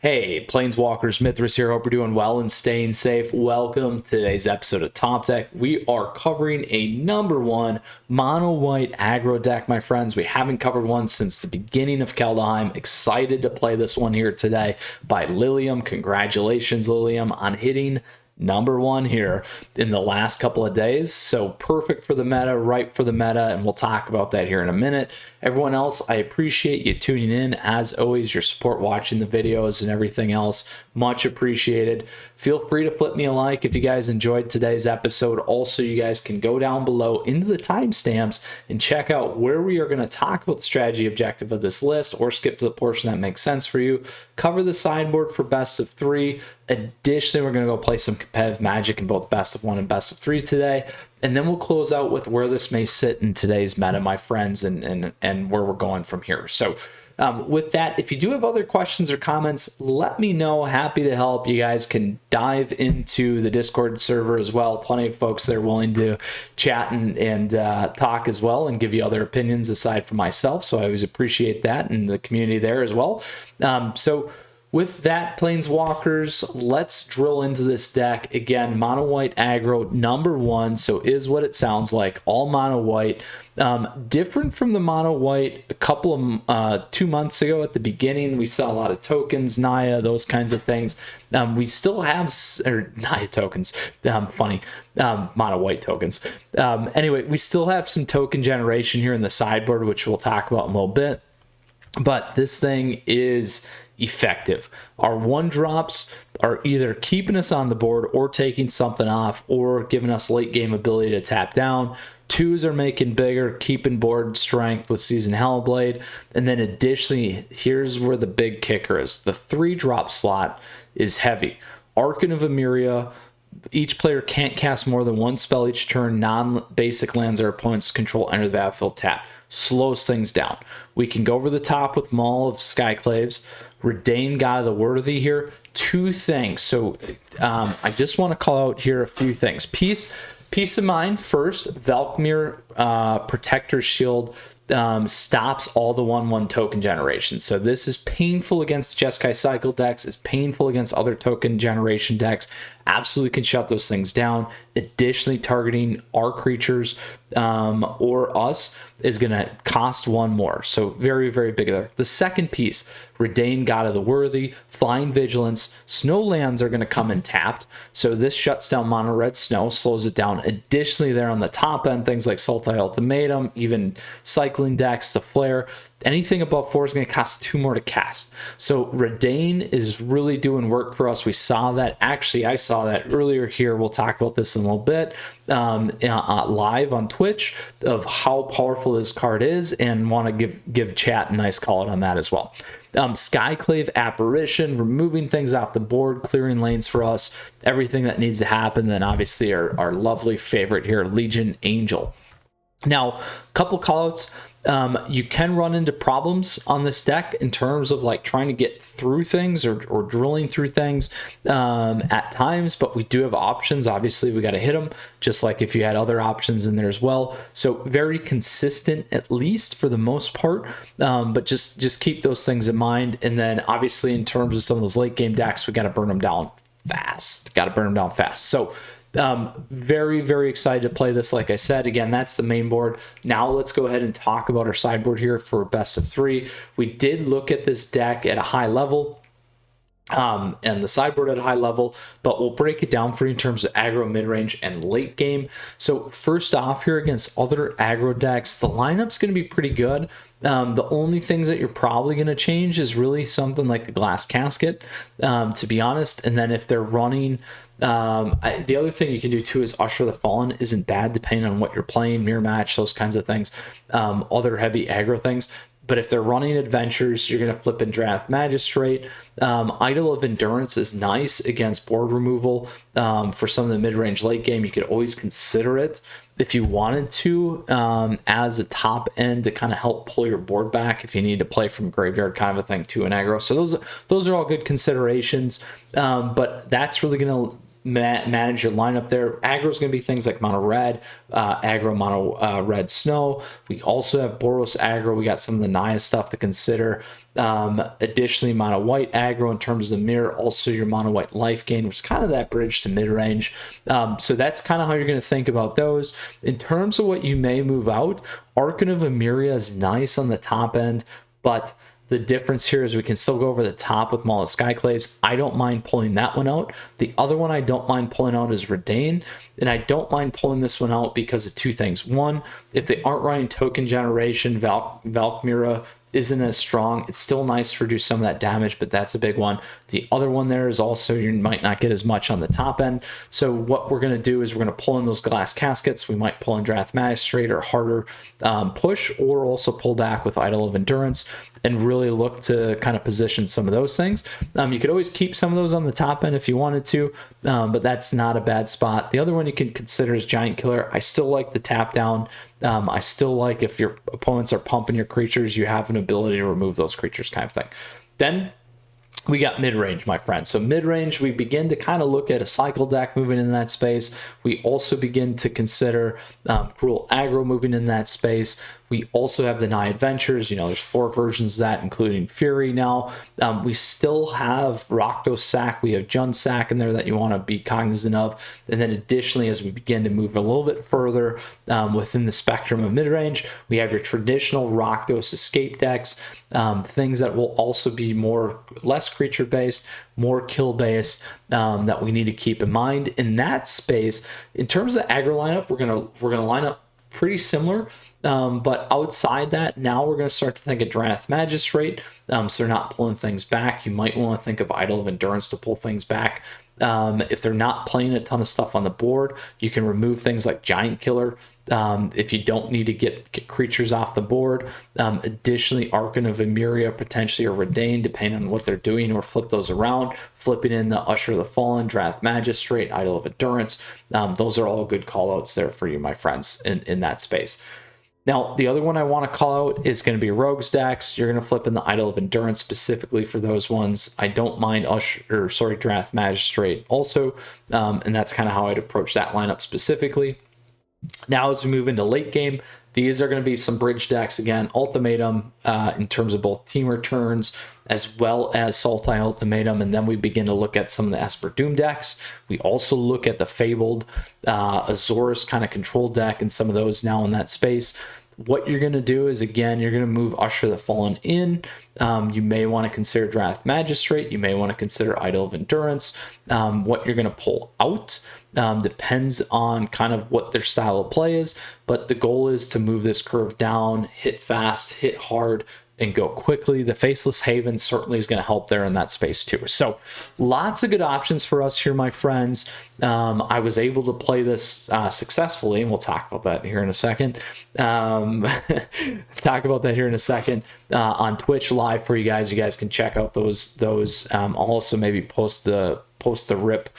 Hey, Planeswalkers, Mythras here. Hope you're doing well and staying safe. Welcome to today's episode of Top Deck. We are covering a number one mono white aggro deck, my friends. We haven't covered one since the beginning of Kaldheim. Excited to play this one here today by Lilium. Congratulations, Lilium, on hitting number one here in the last couple of days. So perfect for the meta, right for the meta, and we'll talk about that here in a minute. Everyone else, I appreciate you tuning in. As always, your support, watching the videos and everything else, much appreciated. Feel free to flip me a like if you guys enjoyed today's episode. Also, you guys can go down below into the timestamps and check out where we are going to talk about the strategy objective of this list, or skip to the portion that makes sense for you. Cover the sideboard for best of three. Additionally, we're going to go play some competitive Magic in both best of one and best of three today. And then we'll close out with where this may sit in today's meta, my friends, and where we're going from here. So with that, if you do have other questions or comments, let me know. Happy to help. You guys can dive into the Discord server as well. Plenty of folks there willing to chat and talk as well and give you other opinions aside from myself. So I always appreciate that, and the community there as well. So with that, Planeswalkers, let's drill into this deck. Again, mono white aggro, number one, so is what it sounds like, all mono white. Different from the mono white a couple of 2 months ago at the beginning. We saw a lot of tokens, Naya, those kinds of things. We still have, or Naya tokens, mono white tokens. Anyway, we still have some token generation here in the sideboard, which we'll talk about in a little bit. But this thing is effective. Our one drops are either keeping us on the board or taking something off or giving us late game ability to tap down. Twos are making bigger, keeping board strength with Seasoned Hellblade. And then additionally, here's where the big kicker is. The 3-drop slot is heavy. Archon of Emeria. Each player can't cast more than one spell each turn. Non-basic lands their opponents control enter the battlefield tap. Slows things down. We can go over the top with Maul of Skyclaves. Redain God of the Worthy here. Two things. So I just want to call out here a few things. Peace of mind first. Valkmir Protector's Shield stops all the 1/1 token generation. So this is painful against Jeskai cycle decks. It's painful against other token generation decks. Absolutely can shut those things down. Additionally, targeting our creatures or us is going to cost one more. So very, very big there. The second piece, Redain God of the Worthy, Flying Vigilance. Snow lands are going to come in tapped. So this shuts down mono red snow, slows it down. Additionally, there on the top end, things like Sultai Ultimatum, even cycling decks, the Flare. Anything above 4 is going to cost 2 more to cast. So Redain is really doing work for us. We saw that. Actually, I saw that earlier here. We'll talk about this in a little bit live on Twitch of how powerful this card is, and want to give chat a nice call out on that as well. Skyclave Apparition, removing things off the board, clearing lanes for us, everything that needs to happen. Then obviously our lovely favorite here, Legion Angel. Now, a couple callouts. You can run into problems on this deck in terms of like trying to get through things or drilling through things at times, but we do have options. Obviously, we got to hit them, just like if you had other options in there as well. So very consistent, at least for the most part, but just keep those things in mind. And then obviously in terms of some of those late game decks, we got to burn them down fast. So very, very excited to play this. Like I said, again, that's the main board. Now let's go ahead and talk about our sideboard here for best of three. We did look at this deck at a high level and the sideboard at a high level, but we'll break it down for you in terms of aggro, mid-range, and late game. So first off here, against other aggro decks, the lineup's going to be pretty good. The only things that you're probably going to change is really something like the Glass Casket, to be honest. And then if they're running, the other thing you can do too is Usher the Fallen isn't bad depending on what you're playing, mirror match, those kinds of things, other heavy aggro things. But if they're running adventures, you're going to flip and draft Magistrate. Idol of Endurance is nice against board removal. For some of the mid-range late game, you could always consider it if you wanted to as a top end to kind of help pull your board back if you need to play from graveyard kind of a thing to an aggro. So those are all good considerations. But that's really going to manage your lineup there. Aggro is going to be things like mono red, aggro mono red snow. We also have Boros aggro. We got some of the Naya stuff to consider. Additionally, mono white aggro in terms of the mirror, also your mono white life gain, which is kind of that bridge to mid range. So that's kind of how you're going to think about those. In terms of what you may move out, Archon of Emeria is nice on the top end, but the difference here is we can still go over the top with Maul of Skyclaves. I don't mind pulling that one out. The other one I don't mind pulling out is Redain, and I don't mind pulling this one out because of two things. One, if they aren't running token generation, Valkmira isn't as strong. It's still nice to reduce some of that damage, but that's a big one. The other one there is also you might not get as much on the top end. So what we're going to do is we're going to pull in those glass caskets. We might pull in Drath Magistrate or harder push, or also pull back with Idol of Endurance and really look to kind of position some of those things. You could always keep some of those on the top end if you wanted to, but that's not a bad spot. The other one you can consider is Giant Killer. I still like the tap down. I still like if your opponents are pumping your creatures, you have an ability to remove those creatures kind of thing. Then we got mid-range, my friend. So mid-range, we begin to kind of look at a cycle deck moving in that space. We also begin to consider Cruel Aggro moving in that space. We also have the Nigh Adventures. You know, there's 4 versions of that, including Fury now. We still have Rakdos Sack. We have Jund Sack in there that you want to be cognizant of. And then additionally, as we begin to move a little bit further within the spectrum of mid-range, we have your traditional Rakdos escape decks, things that will also be less creature-based, more kill-based, that we need to keep in mind. In that space, in terms of the aggro lineup, we're gonna line up pretty similar. But outside that, now we're going to start to think of Drath Magistrate. So they're not pulling things back. You might want to think of Idol of Endurance to pull things back. If they're not playing a ton of stuff on the board, you can remove things like Giant Killer. If you don't need to get creatures off the board. Additionally, Archon of Emeria, potentially, or Redain, depending on what they're doing, or flip those around. Flipping in the Usher of the Fallen, Drath Magistrate, Idol of Endurance. Those are all good callouts there for you, my friends, in that space. Now, the other one I want to call out is going to be Rogues decks. You're going to flip in the Idol of Endurance specifically for those ones. I don't mind Drath Magistrate also, and that's kind of how I'd approach that lineup specifically. Now, as we move into late game, these are going to be some bridge decks. Again, Ultimatum in terms of both team returns as well as Sultai Ultimatum, and then we begin to look at some of the Esper Doom decks. We also look at the Fabled Azorus kind of control deck and some of those now in that space. What you're going to do is, again, you're going to move Usher the Fallen in. You may want to consider Drath Magistrate. You may want to consider Idol of Endurance. What you're going to pull out depends on kind of what their style of play is, but the goal is to move this curve down, hit fast, hit hard, and go quickly. The Faceless Haven certainly is going to help there in that space too. So lots of good options for us here, my friends. I was able to play this successfully, and we'll talk about that here in a second. On Twitch live for you guys. You guys can check out those. I'll also maybe post the rip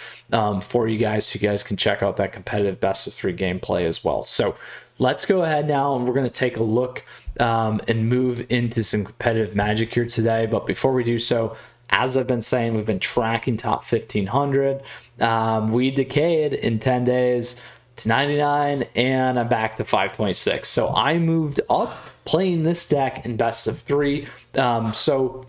for you guys, so you guys can check out that competitive best of 3 gameplay as well. So let's go ahead now, and we're going to take a look and move into some competitive Magic here today. But before we do so, as I've been saying, we've been tracking top 1500. We decayed in 10 days to 99, and I'm back to 526. So I moved up playing this deck in best of 3. So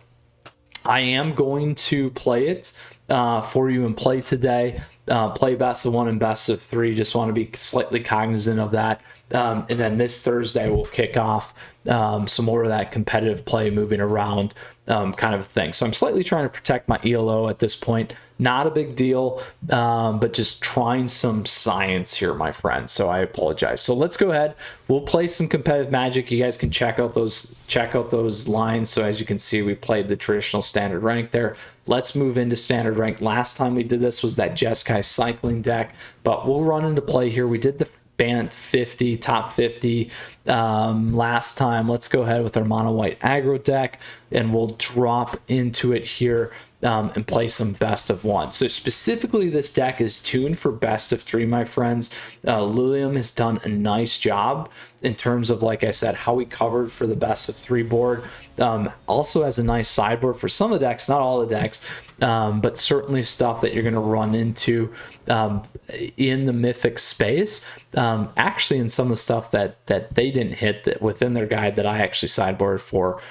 I am going to play it for you and play today. Play best of 1 and best of 3. Just want to be slightly cognizant of that. And then this Thursday we'll kick off some more of that competitive play, moving around kind of thing. So I'm slightly trying to protect my ELO at this point. Not a big deal, but just trying some science here, my friends. So I apologize. So let's go ahead. We'll play some competitive Magic. You guys can check out those lines. So as you can see, we played the traditional standard rank there. Let's move into standard rank. Last time we did this was that Jeskai cycling deck, but we'll run into play here. We did the Bant 50, top 50 last time. Let's go ahead with our mono white aggro deck, and we'll drop into it here and play some best of 1. So specifically, this deck is tuned for best of 3, my friends. Lilium has done a nice job in terms of, like I said, how we covered for the best of 3 board. Also has a nice sideboard for some of the decks, not all the decks, but certainly stuff that you're going to run into in the Mythic space. Actually, in some of the stuff that they didn't hit that within their guide that I actually sideboarded for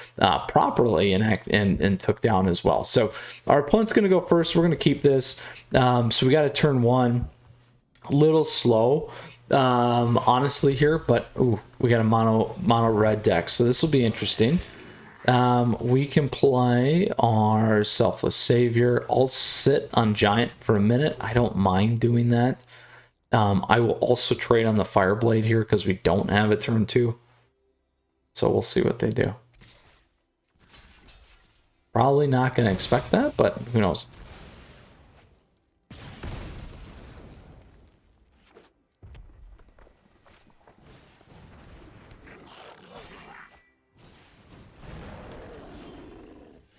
properly and took down as well. So our opponent's going to go first. We're going to keep this. So we got to turn 1. A little slow, honestly here, but ooh, we got a mono red deck, so this will be interesting. We can play our Selfless Savior. I'll sit on Giant for a minute. I don't mind doing that. I will also trade on the Fireblade here because we don't have a turn 2. So we'll see what they do. Probably not going to expect that, but who knows.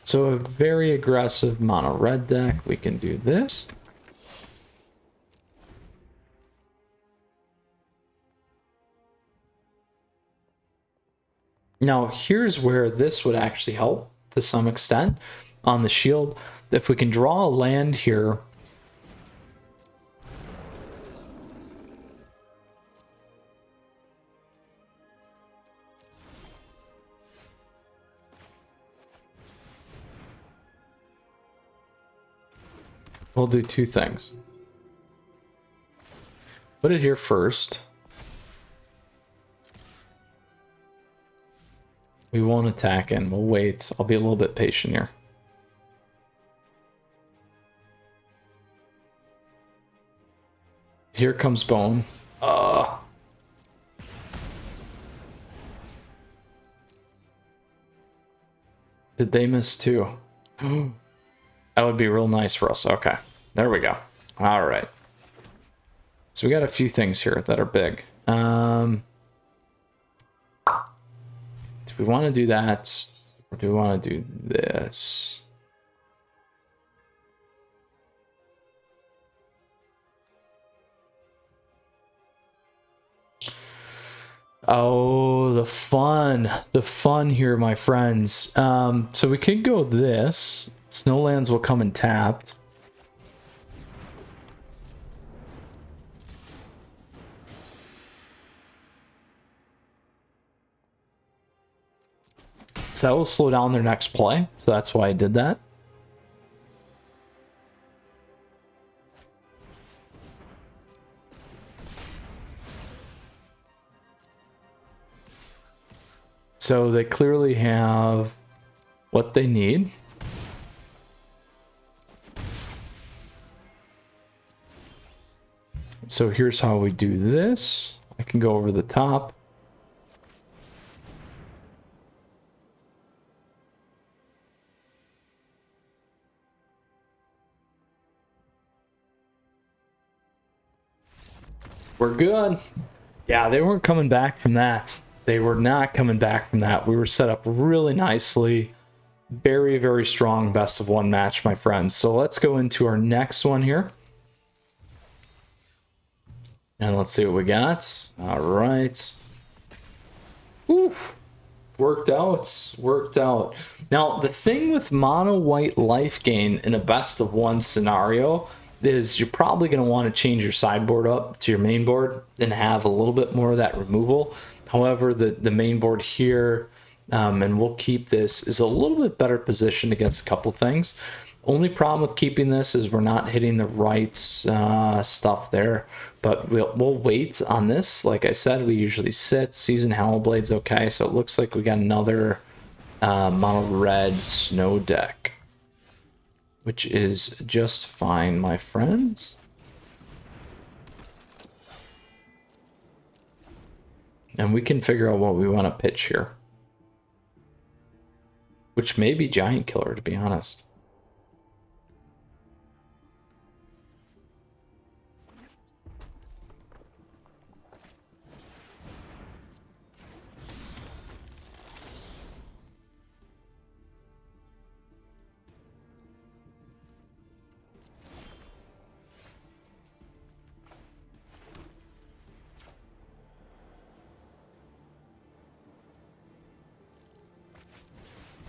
So a very aggressive mono red deck. We can do this. Now here's where this would actually help to some extent on the shield. If we can draw a land here, we'll do 2 things. Put it here first. We won't attack in. We'll wait. I'll be a little bit patient here. Here comes Bone. Did they miss too? That would be real nice for us. Okay, there we go. All right. So we got a few things here that are big. Do we want to do that, or do we want to do this? Oh, the fun here, my friends. So we could go this. Snowlands will come in tapped. So that will slow down their next play. So that's why I did that. So they clearly have what they need. So here's how we do this. I can go over the top. We're good. Yeah, they weren't coming back from that. They were not coming back from that. We were set up really nicely. Very, very strong best of 1 match, my friends. So let's go into our next one here. And let's see what we got. All right. Oof. Worked out. Worked out. Now, the thing with mono white life gain in a best of 1 scenario is you're probably going to want to change your sideboard up to your main board and have a little bit more of that removal. However, the main board here, and we'll keep this, is a little bit better positioned against a couple things. Only problem with keeping this is we're not hitting the right stuff there. But we'll wait on this. Like I said, we usually sit. Season Howlblade's okay, so it looks like we got another mono red snow deck, which is just fine, my friends. And we can figure out what we want to pitch here, which may be Giant Killer, to be honest.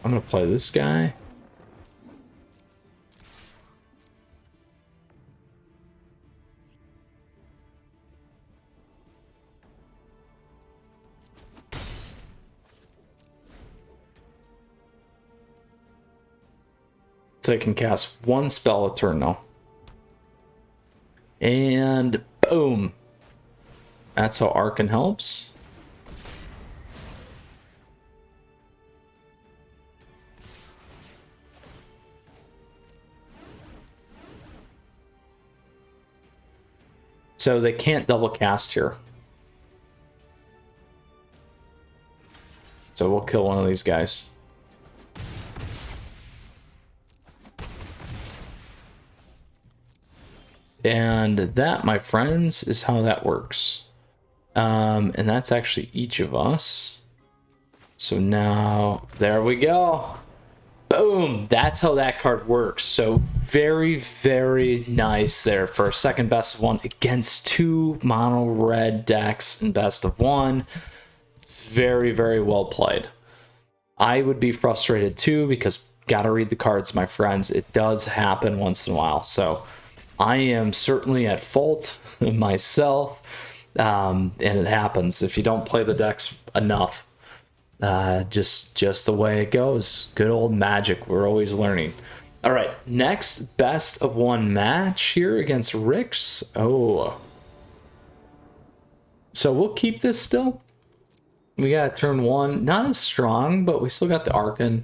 I'm gonna play this guy. So I can cast one spell a turn now. And boom. That's how Arcan helps. So they can't double cast here. So we'll kill one of these guys. And that, my friends, is how that works. And that's actually each of us. So now, there we go. Boom! That's how that card works. So very, very nice there for a second best of one against two mono red decks in best of one. Very, very well played. I would be frustrated too because gotta read the cards, my friends. It does happen once in a while. So I am certainly at fault myself. And it happens if you don't play the decks enough. Just the way it goes. Good old Magic. We're always learning. All right, next best of one match here against Rix. Oh, so we'll keep this still. We got turn one, not as strong, but we still got the Arcan.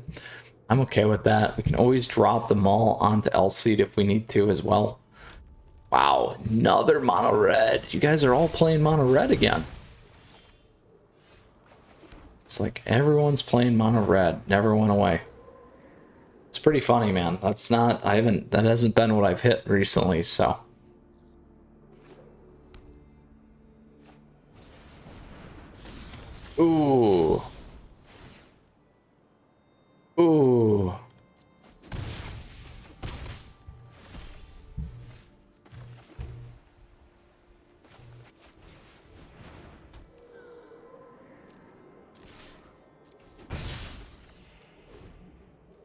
I'm okay with that. We can always drop them all onto L-Seed if we need to as well. Wow, another mono red. You guys are all playing mono red again. It's like everyone's playing mono red. Never went away. It's pretty funny, man. That's not, that hasn't been what I've hit recently, so. Ooh. Ooh.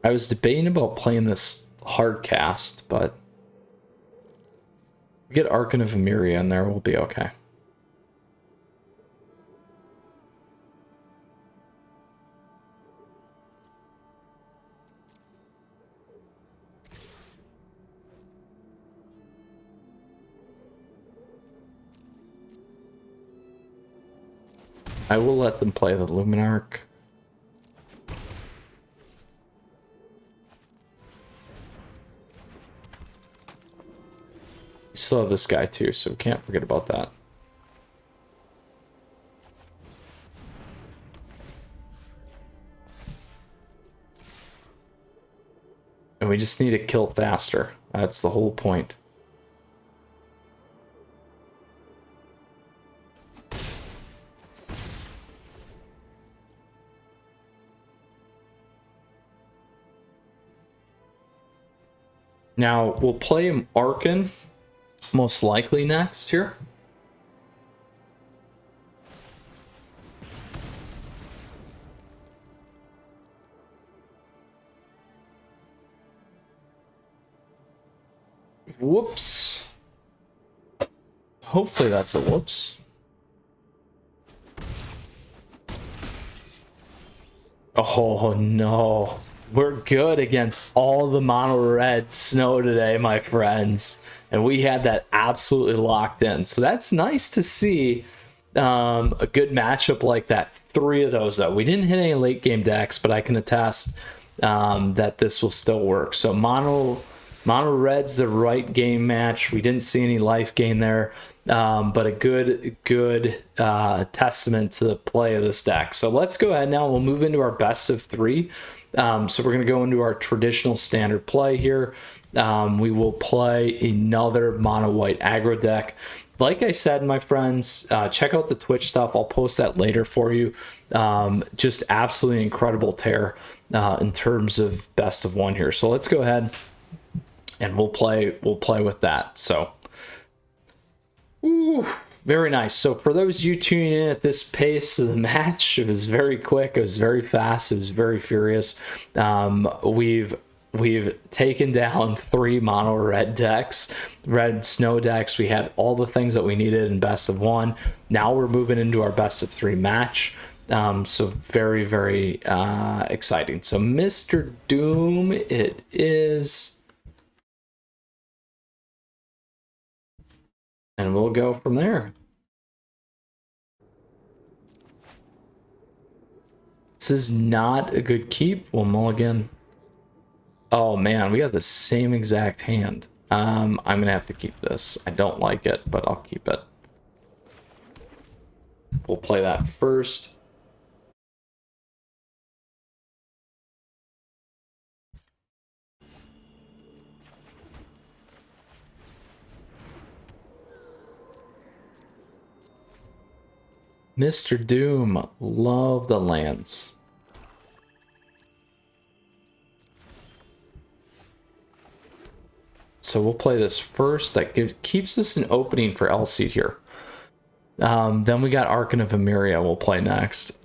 I was debating about playing this hard cast, but we get Arcan of Emeria in there, we'll be okay. I will let them play the Luminarch. We still have this guy too, so we can't forget about that. And we just need to kill faster. That's the whole point. Now, we'll play him Arcan, most likely next here. Whoops. Hopefully that's a whoops. Oh no. We're good against all the mono red snow today, my friends. And we had that absolutely locked in. So that's nice to see a good matchup like that. 3 of those, though. We didn't hit any late game decks, but I can attest that this will still work. So mono red's the right game match. We didn't see any life gain there. But a good testament to the play of this deck. So let's go ahead now. We'll move into our best of 3. So we're going to go into our traditional standard play here. We will play another mono white aggro deck. Like I said, my friends, check out the Twitch stuff. I'll post that later for you. Just absolutely incredible tear in terms of best of 1 here. So let's go ahead and we'll play with that. So, ooh, very nice. So for those of you tuning in at this pace of the match, it was very quick, it was very fast, it was very furious. We've taken down 3 mono red decks, red snow decks. We had all the things that we needed in best of 1. Now we're moving into our best of 3 match. So very, very exciting. So Mr. Doom it is. And we'll go from there. This is not a good keep. We'll mulligan. Oh man, we got the same exact hand. I'm gonna have to keep this. I don't like it, but I'll keep it. We'll play that first. Mr. Doom, love the lands. So we'll play this first. That keeps us an opening for LC here. Then we got Archon of Emeria we'll play next.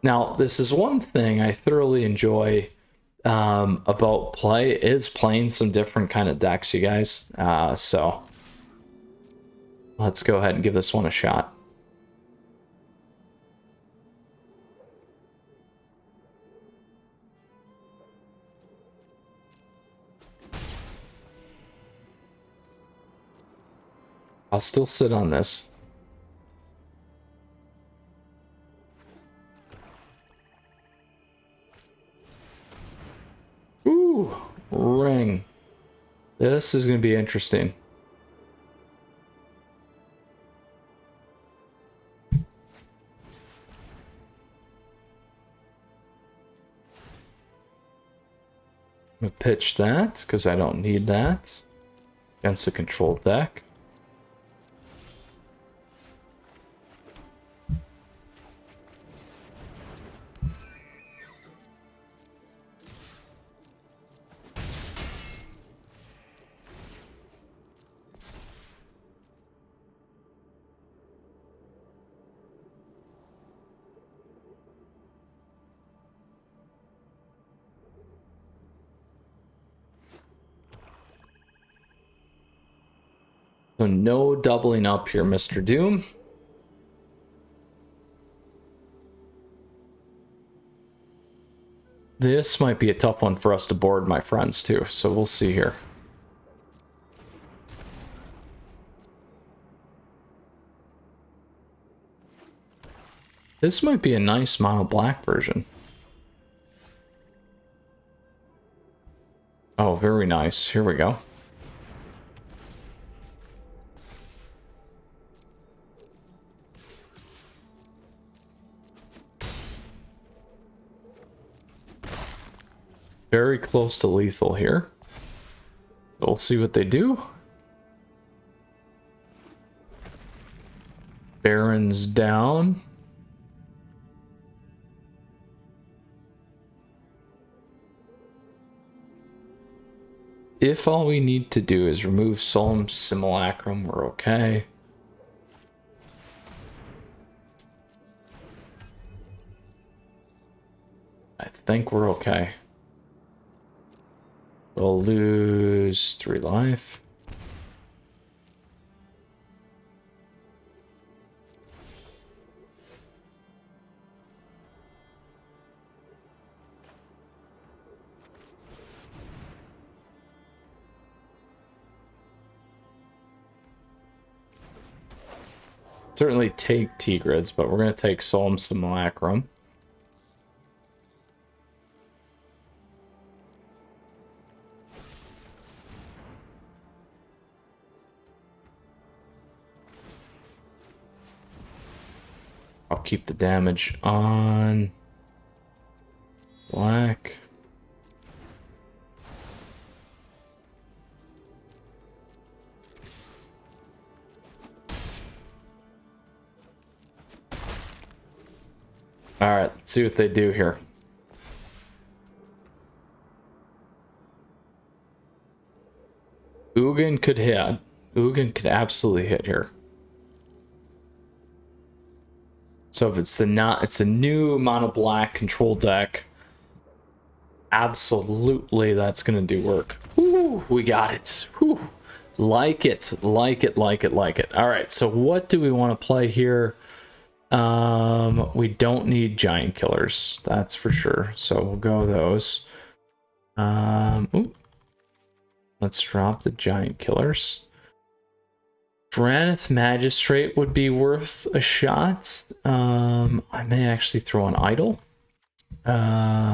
Now, this is one thing I thoroughly enjoy about play is playing some different kind of decks, you guys. So let's go ahead and give this one a shot. I'll still sit on this. Ooh, ring. This is going to be interesting. I'm going to pitch that because I don't need that against the control deck. So no doubling up here, Mr. Doom. This might be a tough one for us to board, my friends, too. So we'll see here. This might be a nice mono black version. Oh, very nice. Here we go. Very close to lethal here. We'll see what they do. Baron's down. If all we need to do is remove Solemn Simulacrum, we're okay. I think we're okay. We'll lose 3 life. Certainly take Tergrids, but we're going to take Solemn Simulacrum. I'll keep the damage on black. All right, let's see what they do here. Ugin could hit. Ugin could absolutely hit here. So if it's it's a new mono black control deck, absolutely that's gonna do work. Woo, we got it. Whew. Like it, like it, like it, like it. All right, so what do we want to play here? We don't need giant killers, that's for sure. So we'll go those. Ooh. Let's drop the giant killers. Dranith Magistrate would be worth a shot. I may actually throw an idol. And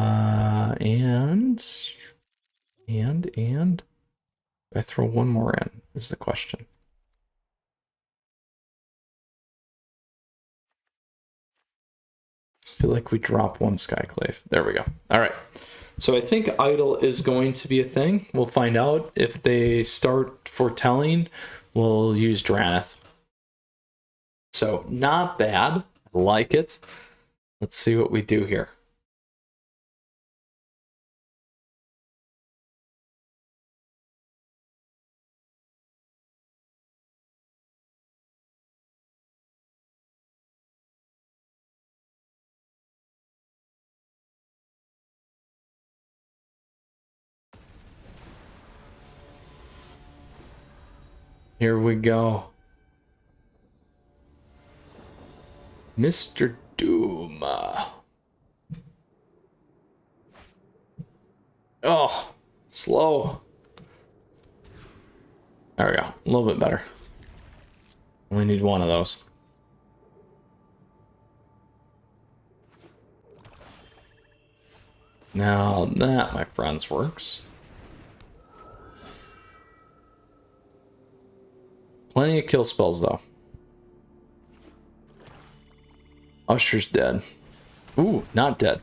I throw one more in is the question. I feel like we drop one Skyclave. There we go. All right. So I think idol is going to be a thing. We'll find out. If they start foretelling, we'll use Dranith. So not bad. I like it. Let's see what we do here. Here we go. Mr. Doom. Oh, slow. There we go. A little bit better. Only need one of those. Now that, my friends, works. Plenty of kill spells, though. Usher's dead. Ooh, not dead.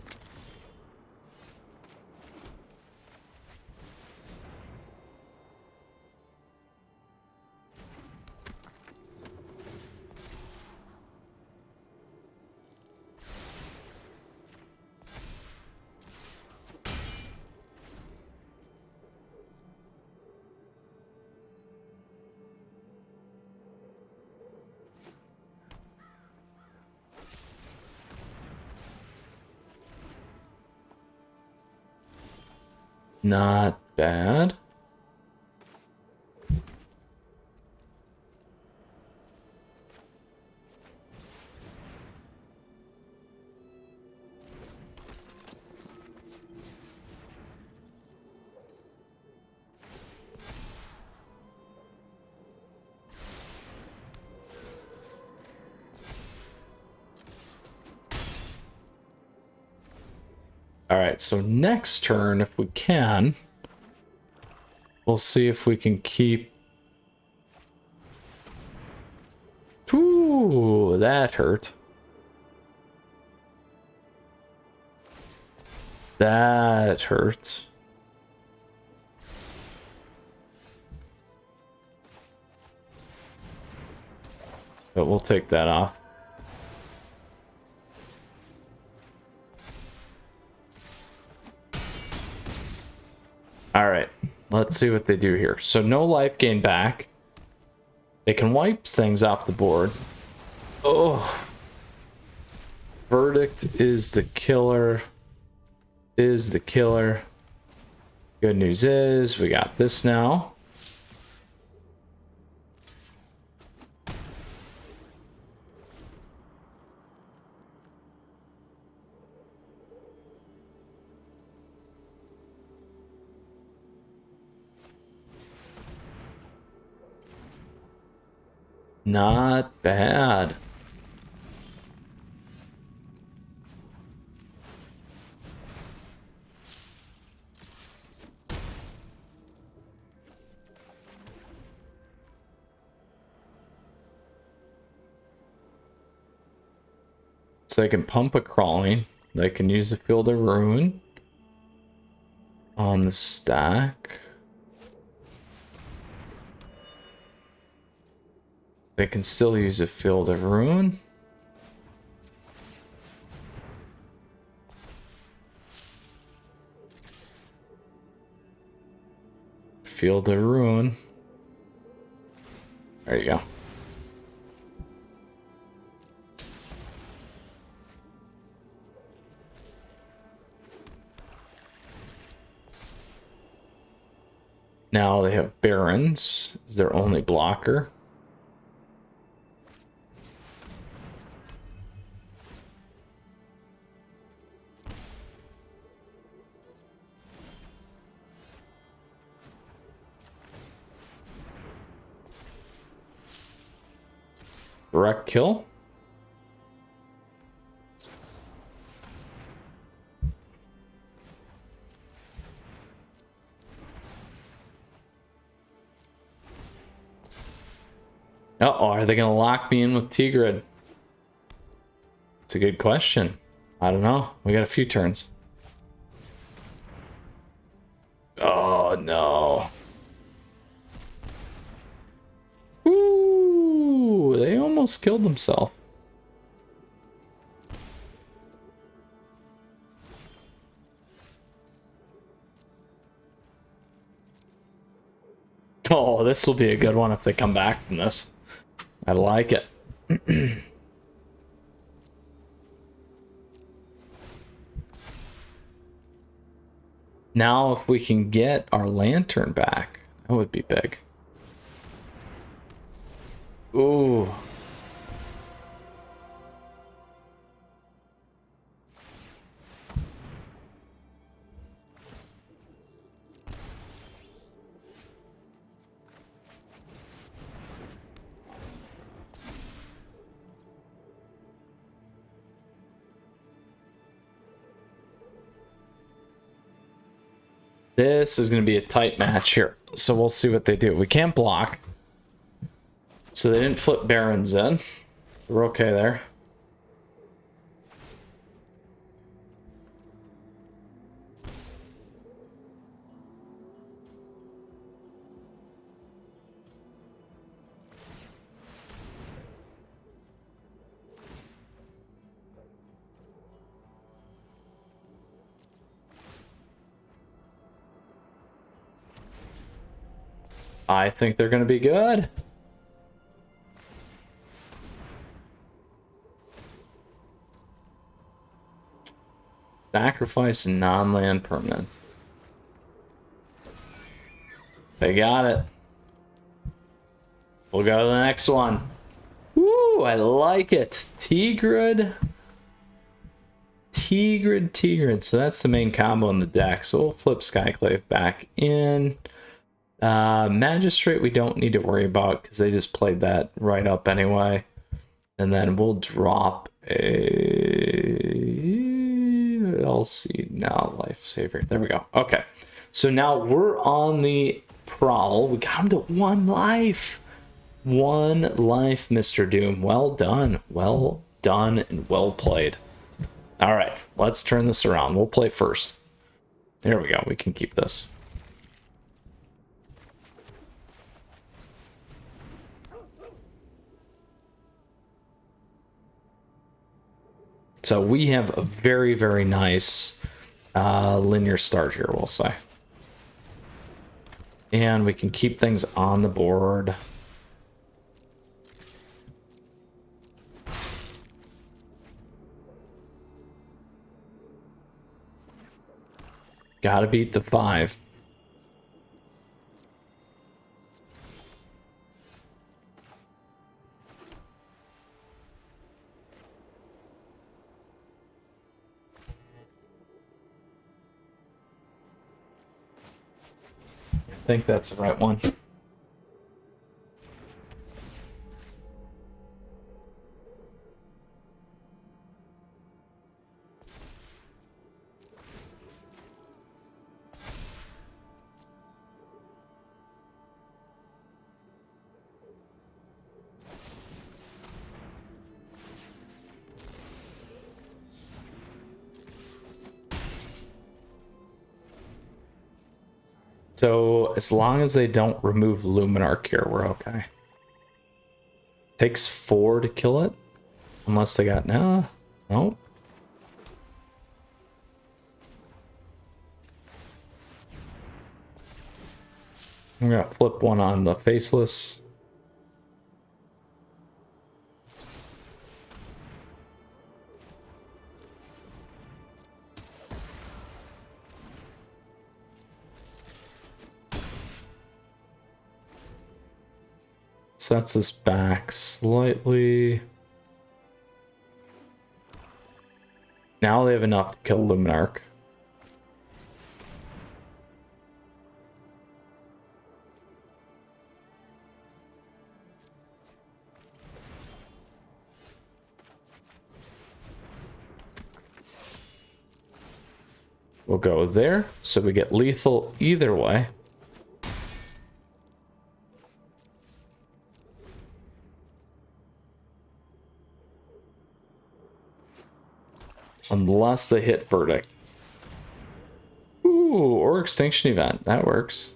Not bad. All right, so next turn, if we can, we'll see if we can keep... Ooh, that hurt. That hurt. But we'll take that off. All right, let's see what they do here. So no life gain back. They can wipe things off the board. Oh. Verdict is the killer. Is the killer. Good news is we got this now. Not bad. So they can pump a crawling. They can use a Field of Ruin on the stack. They can still use a Field of Ruin. Field of Ruin. There you go. Now they have Barons as their only blocker. Direct kill. Uh-oh, are they going to lock me in with Tergrid? It's a good question. I don't know. We got a few turns. Oh, no. Ooh, they almost killed themselves. Oh, this will be a good one if they come back from this. I like it. Now, if we can get our lantern back, that would be big. Ooh. This is going to be a tight match here. So we'll see what they do. We can't block. So they didn't flip Barons in. We're okay there. I think they're going to be good. Sacrifice non-land permanent. They got it. We'll go to the next one. Woo, I like it. Tergrid. Tergrid. So that's the main combo in the deck. So we'll flip Skyclave back in. Magistrate we don't need to worry about because they just played that right up anyway. And then we'll drop a LC now lifesaver. There we go. Okay, so now we're on the prowl. We got him to 1 life. 1 life, Mr. Doom. Well done and well played. All right, let's turn this around. We'll play first. There we go. We can keep this. So we have a very, very nice linear start here, we'll say. And we can keep things on the board. Gotta beat the 5. I think that's the right one. So as long as they don't remove Luminarch here, we're okay. Takes 4 to kill it, unless they got no. I'm gonna flip one on the faceless. Sets us back slightly. Now they have enough to kill Luminarch. We'll go there, so we get lethal either way. Unless they hit verdict. Ooh, or extinction event. That works.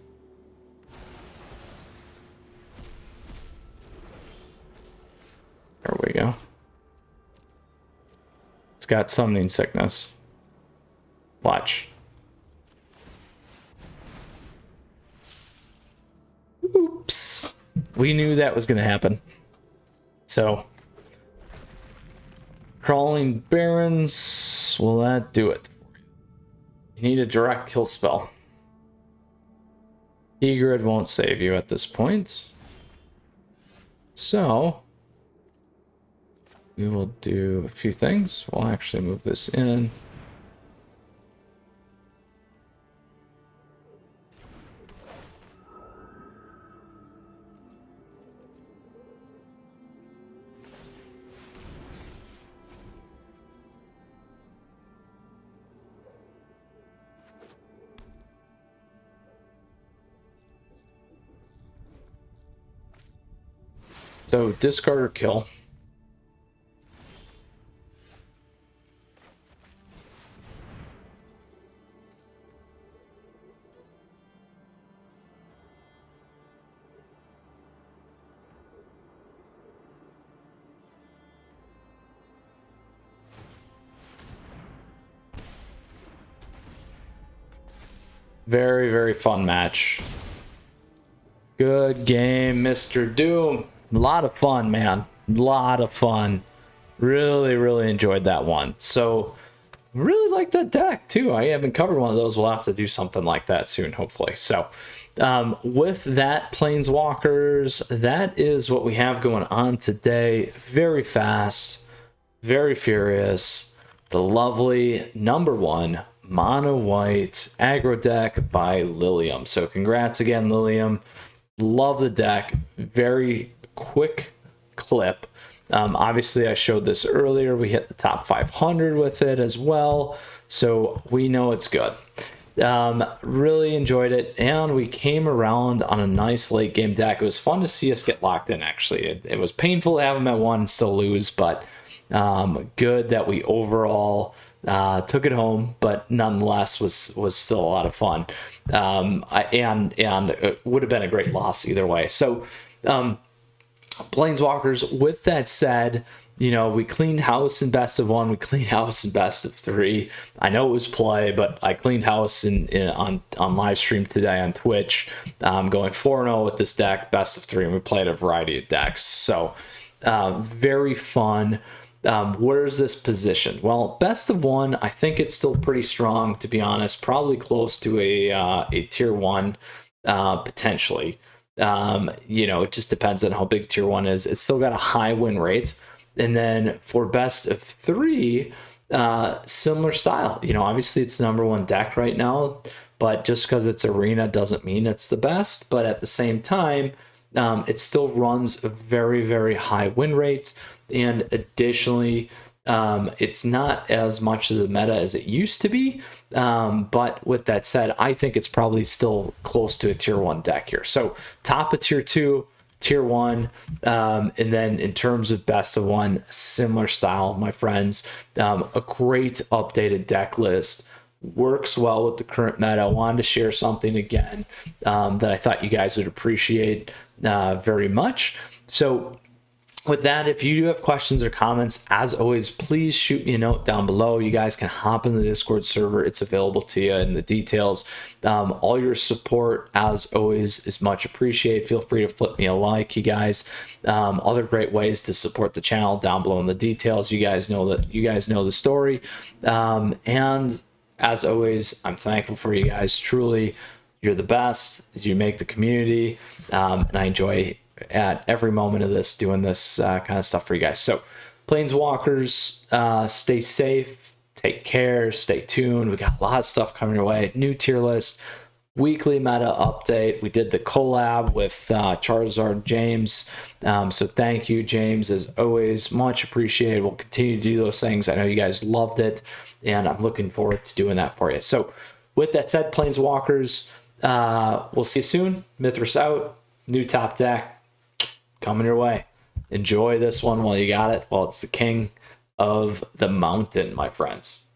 There we go. It's got summoning sickness. Watch. Oops. We knew that was going to happen. So, Crawling Barons, will that do it? You need a direct kill spell. Tergrid won't save you at this point. So, we will do a few things. We'll actually move this in. So discard or kill. Very, very fun match. Good game, Mr. Doom. A lot of fun, man. A lot of fun. Really, really enjoyed that one. So, really like that deck, too. I haven't covered one of those. We'll have to do something like that soon, hopefully. So, with that, Planeswalkers, that is what we have going on today. Very fast, very furious. The lovely #1 mono white aggro deck by Lilium. So, congrats again, Lilium. Love the deck. Very quick clip. Obviously, I showed this earlier. We hit the top 500 with it as well, so we know it's good. Really enjoyed it, and we came around on a nice late game deck. It was fun to see us get locked in, actually. It was painful to have them at 1 and still lose, but good that we overall took it home, but nonetheless was still a lot of fun. And it would have been a great loss either way. So, Planeswalkers, with that said, you know, we cleaned house in best of 1, we cleaned house in best of 3. I know it was play, but I cleaned house on live stream today on Twitch. Going 4-0 with this deck, best of 3, and we played a variety of decks. So, very fun. Where's this position? Well, best of 1, I think it's still pretty strong, to be honest. Probably close to a tier 1, potentially. You know, it just depends on how big tier 1 is. It's still got a high win rate. And then for best of 3, similar style. You know, obviously it's the #1 deck right now, but just because it's arena doesn't mean it's the best. But at the same time, it still runs a very, very high win rate. And additionally, it's not as much of the meta as it used to be. But with that said, I think it's probably still close to a tier 1 deck here. So top of tier 2, tier 1, and then in terms of best of 1, similar style, my friends. A great updated deck list. Works well with the current meta. I wanted to share something again that I thought you guys would appreciate very much. So with that, if you do have questions or comments, as always, please shoot me a note down below. You guys can hop in the Discord server. It's available to you in the details. All your support, as always, is much appreciated. Feel free to flip me a like, you guys. Other great ways to support the channel down below in the details. You guys know the story. And as always, I'm thankful for you guys. Truly, you're the best. You make the community, and I enjoy at every moment of this doing this kind of stuff for you guys. So Planeswalkers, stay safe, take care, stay tuned. We got a lot of stuff coming your way. New tier list, weekly meta update. We did the collab with Charizard James, so thank you, James, as always, much appreciated. We'll continue to do those things. I know you guys loved it, and I'm looking forward to doing that for you. So with that said, Planeswalkers, we'll see you soon. Mythras out, new top deck coming your way. Enjoy this one while you got it, while it's the king of the mountain, my friends.